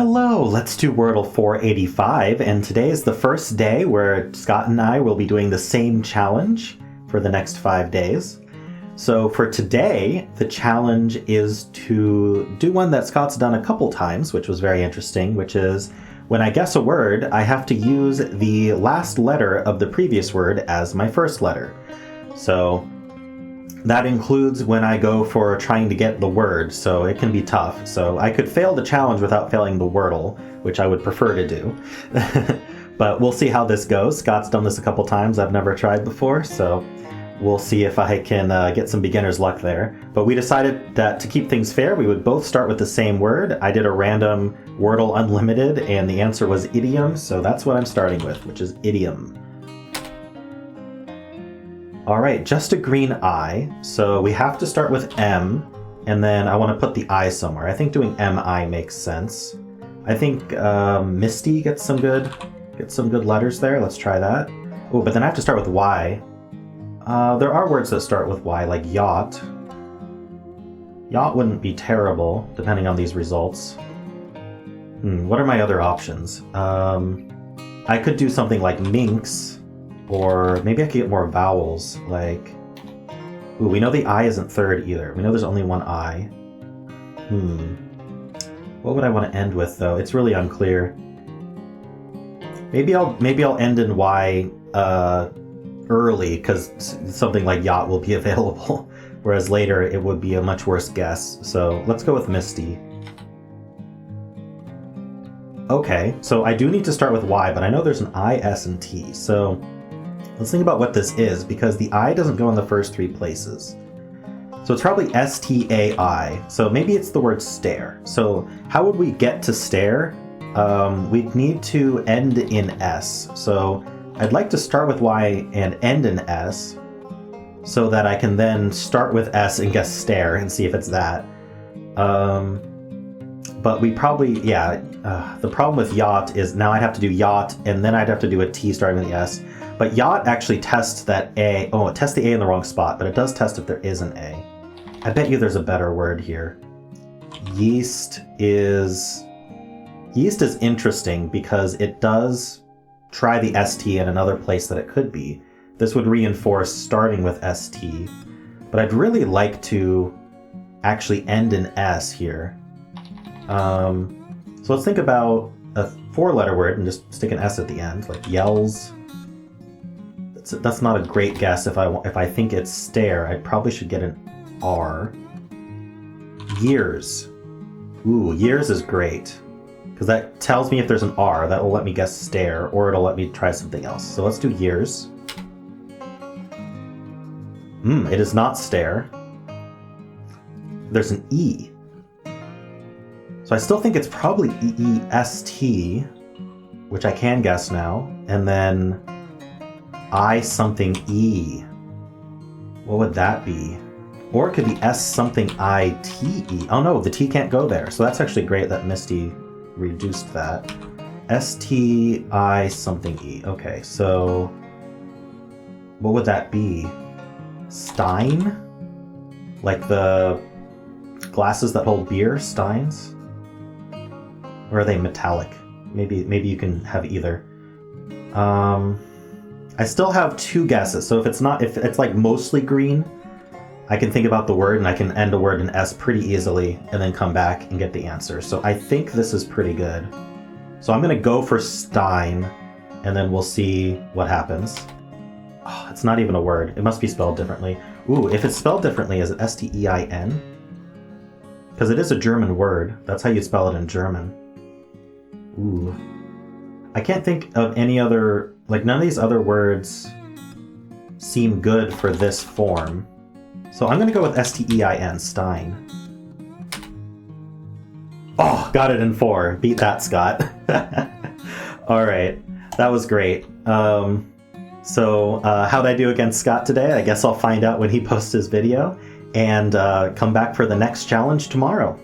Hello, let's do Wordle 485, and today is the first day where Scott and I will be doing the same challenge for the next 5 days. So for today, the challenge is to do one that Scott's done a couple times, which was very interesting, which is when I guess a word, I have to use the last letter of the previous word as my first letter. So that includes when I go for trying to get the word, so it can be tough. So I could fail the challenge without failing the Wordle, which I would prefer to do. But we'll see how this goes. Scott's done this a couple times. I've never tried before, so we'll see if I can get some beginner's luck there. But we decided that to keep things fair, we would both start with the same word. I did a random Wordle Unlimited, and the answer was idiom, so that's what I'm starting with, which is idiom. All right, just a green I, so we have to start with M, and then I want to put the I somewhere. I think doing MI makes sense. I think Misty gets some good letters there. Let's try that. Oh, but then I have to start with Y. There are words that start with Y, like yacht. Yacht wouldn't be terrible, depending on these results. What are my other options? I could do something like minx. Or maybe I could get more vowels, like... Ooh, we know the I isn't third either. We know there's only one I. What would I want to end with, though? It's really unclear. Maybe I'll end in Y early, because something like yacht will be available. Whereas later, it would be a much worse guess. So let's go with Misty. Okay, so I do need to start with Y, but I know there's an I, S, and T, so... Let's think about what this is, because the I doesn't go in the first three places. So it's probably S-T-A-I. So maybe it's the word stare. So how would we get to stare? We'd need to end in S. So I'd like to start with Y and end in S, so that I can then start with S and guess stare and see if it's that. But we probably, the problem with yacht is now I'd have to do yacht, and then I'd have to do a T starting with the S. But yacht actually tests that A. Oh, it tests the A in the wrong spot, but it does test if there is an A. I bet you there's a better word here. Yeast is interesting because it does try the ST in another place that it could be. This would reinforce starting with ST. But I'd really like to actually end in S here. So let's think about a 4-letter word and just stick an S at the end, like yells. That's not a great guess. If I think it's stare, I probably should get an R. Years. Ooh, years is great. Because that tells me if there's an R. That will let me guess stare, or it'll let me try something else. So let's do years. It is not stare. There's an E. So I still think it's probably E-E-S-T, which I can guess now. And then... I something E. What would that be? Or it could be S something I-T-E. Oh no, the T can't go there. So that's actually great that Misty reduced that. S-T-I something E. Okay, so what would that be? Stein? Like the glasses that hold beer? Steins? Or are they metallic? Maybe you can have either. I still have 2 guesses, so if it's like mostly green, I can think about the word and I can end a word in S pretty easily and then come back and get the answer. So I think this is pretty good. So I'm going to go for Stein, and then we'll see what happens. Oh, it's not even a word. It must be spelled differently. Ooh, if it's spelled differently, is it S-T-E-I-N? Because it is a German word. That's how you spell it in German. Ooh. I can't think of any other, like none of these other words seem good for this form. So I'm going to go with S-T-E-I-N, Stein. Oh, got it in 4. Beat that, Scott. All right, that was great. So how'd I do against Scott today? I guess I'll find out when he posts his video, and come back for the next challenge tomorrow.